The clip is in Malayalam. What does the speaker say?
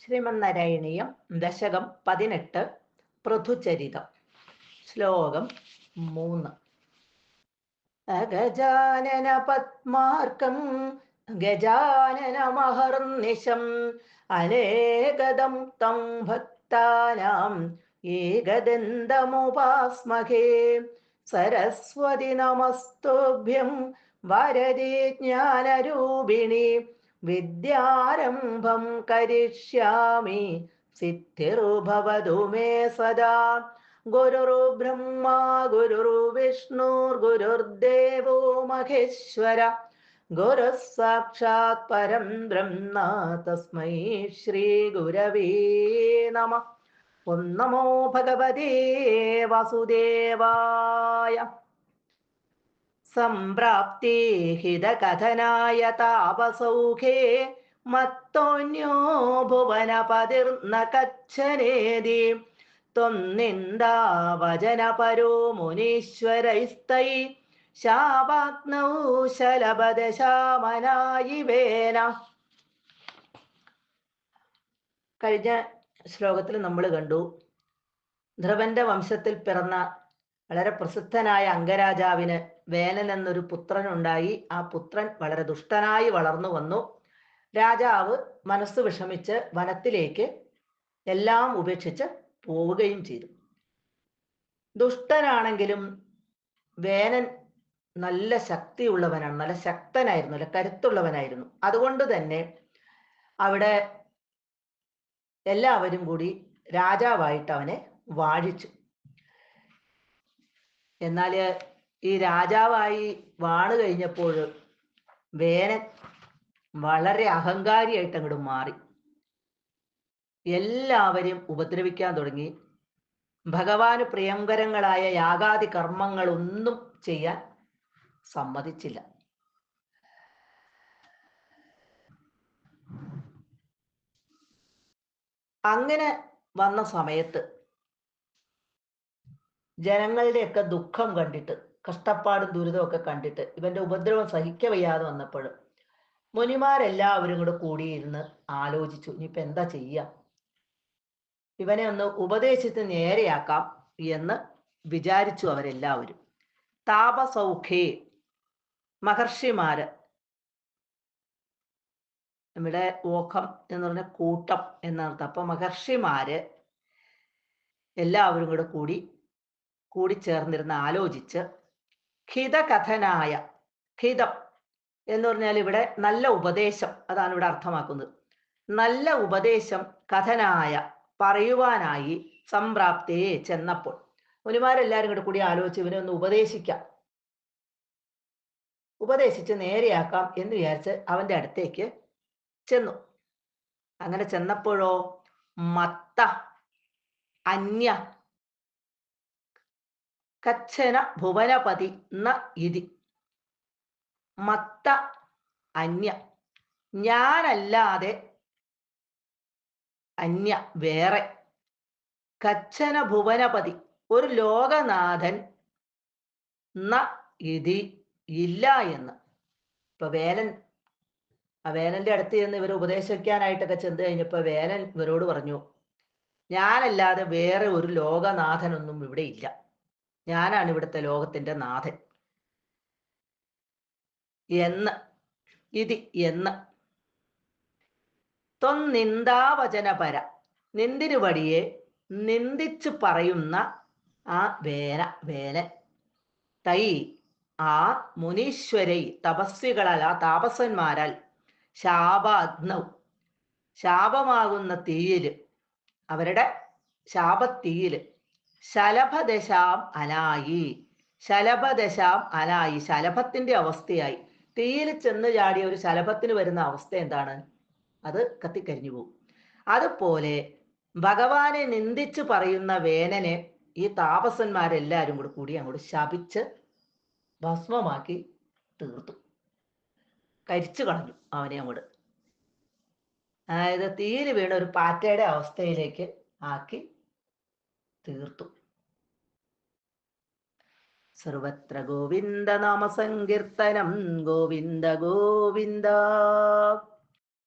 ശ്രീമന്നാരായണീയം ദശകം 18 പൃഥുചരിതം ശ്ലോകം 3. അഗജാനന പത്മാർക്കം ഗജാനനമഹർനിശം അനേകദം തം ഭക്താനാം ഏകദന്തമുപാസ്മഹേ. സരസ്വതി നമസ്തുഭ്യം വരദേ ജ്ഞാനരൂപിണി വിദ്യാരംഭം കരിഷ്യാമി സിദ്ധിർഭവതു മേ സദാ. ഗുരുർബ്രഹ്മ ഗുരുർവിഷ്ണുർഗുരുർദേവോ മഹേശ്വര ഗുരുഃ സാക്ഷാത് പരം ബ്രഹ്മ തസ്മൈ ശ്രീ ഗുരവേ നമഃ. ഓം നമോ ഭഗവതേ വാസുദേവായ. സംപ്രാപ്തേ ഹിതകഥനായ താപസൗഖേ മത്തോന്യോ ഭുവനപതിർന കച്ഛനേതി. ത്വം നിന്ദാവചനപരോ മുനീശ്വരൈസ്തൈ ശാപാഗ്നൗ ശലഭദശാമനായിവേന. കഴിഞ്ഞ ശ്ലോകത്തിൽ നമ്മൾ കണ്ടു, ധ്രുവന്റെ വംശത്തിൽ പിറന്ന വളരെ പ്രസിദ്ധനായ അംഗരാജാവിന് വേനൻ എന്നൊരു പുത്രനുണ്ടായി. ആ പുത്രൻ വളരെ ദുഷ്ടനായി വളർന്നു വന്നു. രാജാവ് മനസ്സ് വിഷമിച്ച് വനത്തിലേക്ക് എല്ലാം ഉപേക്ഷിച്ച് പോവുകയും ചെയ്തു. ദുഷ്ടനാണെങ്കിലും വേനൻ നല്ല ശക്തിയുള്ളവനാണ്, നല്ല ശക്തനായിരുന്നു, നല്ല കരുത്തുള്ളവനായിരുന്നു. അതുകൊണ്ട് തന്നെ അവിടെ എല്ലാവരും കൂടി രാജാവായിട്ട് അവനെ വാഴിച്ചു. എന്നാൽ ഈ രാജാവായി വാണു കഴിഞ്ഞപ്പോൾ വേനൻ വളരെ അഹങ്കാരിയായിട്ട് അങ്ങോട്ട് മാറി. എല്ലാവരെയും ഉപദ്രവിക്കാൻ തുടങ്ങി. ഭഗവാന് പ്രിയങ്കരങ്ങളായ യാഗാദി കർമ്മങ്ങളൊന്നും ചെയ്യാൻ സമ്മതിച്ചില്ല. അങ്ങനെ വന്ന സമയത്ത് ജനങ്ങളുടെയൊക്കെ ദുഃഖം കണ്ടിട്ട്, കഷ്ടപ്പാടും ദുരിതമൊക്കെ കണ്ടിട്ട് ഇവന്റെ ഉപദ്രവം സഹിക്കവയ്യാതെ വന്നപ്പോൾ മുനിമാരെല്ലാവരും കൂടെ കൂടിയിരുന്ന് ആലോചിച്ചു, ഇനിയിപ്പോൾ എന്താ ചെയ്യുക, ഇവനെ ഒന്ന് ഉപദേശിച്ച് നേരെയാക്കാം എന്ന് വിചാരിച്ചു അവരെല്ലാവരും. താപസൗഖേ, മഹർഷിമാര്, ഇവിടെ ഓഖം എന്ന് പറഞ്ഞ കൂട്ടം എന്നർത്ഥം. അപ്പൊ മഹർഷിമാര് എല്ലാവരും കൂടെ കൂടിച്ചേർന്നിരുന്ന് ആലോചിച്ച് ഹിതകഥനായ, ഹിതം എന്ന് പറഞ്ഞാൽ ഇവിടെ നല്ല ഉപദേശം, അതാണ് ഇവിടെ അർത്ഥമാക്കുന്നത്. നല്ല ഉപദേശം കഥനായ, പറയുവാനായി സംപ്രാപ്തിയെ ചെന്നപ്പോൾ മുനിമാരെല്ലാരും കൂടി ആലോചിച്ച് ഇവനെ ഒന്ന് ഉപദേശിച്ച് നേരെയാക്കാം എന്ന് വിചാരിച്ച് അവന്റെ അടുത്തേക്ക് ചെന്നു. അങ്ങനെ ചെന്നപ്പോഴോ മത്ത അന്യ കച്ഛന ഭുവനപതി ന ഇതി. മത്ത അന്യ, ഞാനല്ലാതെ അന്യ വേറെ, കച്ഛന ഭുവനപതി ഒരു ലോകനാഥൻ ന ഇതി ഇല്ല എന്ന്. ഇപ്പൊ വേനന്റെ അടുത്ത് ചെന്ന് ഇവർ ഉപദേശിക്കാനായിട്ടൊക്കെ ചെന്ന് കഴിഞ്ഞപ്പോ വേനൻ ഇവരോട് പറഞ്ഞു, ഞാനല്ലാതെ വേറെ ഒരു ലോകനാഥനൊന്നും ഇവിടെ ഇല്ല, ഞാനാണ് ഇവിടുത്തെ ലോകത്തിന്റെ നാഥൻ എന്ന്. ഇതി എന്ന്. ത്വന്നിന്ദാവചനപര, നിന്ദിരുവടിയെ നിന്ദിച്ചു പറയുന്ന ആ വേനൻ. തൈ ആ മുനീശ്വരൈ തപസ്വികളാൽ, ആ താപസന്മാരാൽ, ശാപാഗ്നൗ ശാപമാകുന്ന തീയില്, അവരുടെ ശാപത്തീയില്, ശലഭദശാം അനായി, ശലഭദശാം അനായി ശലഭത്തിന്റെ അവസ്ഥയായി. തീയിൽ ചെന്ന് ചാടിയ ഒരു ശലഭത്തിന് വരുന്ന അവസ്ഥ എന്താണ്? അത് കത്തിക്കരിഞ്ഞു പോകും. അതുപോലെ ഭഗവാനെ നിന്ദിച്ച് പറയുന്ന വേനനെ ഈ താപസന്മാരെല്ലാരും കൂടി അങ്ങോട്ട് ശപിച്ച് ഭസ്മമാക്കി തീർത്തു, കരിച്ചു കളഞ്ഞു അവനെ അങ്ങോട്ട്. അതായത് തീയിൽ വീണ ഒരു പാറ്റയുടെ അവസ്ഥയിലേക്ക് ആക്കി തീർത്തു. സർവത്ര ഗോവിന്ദ നാമ സങ്കീർത്തനം, ഗോവിന്ദ ഗോവിന്ദ.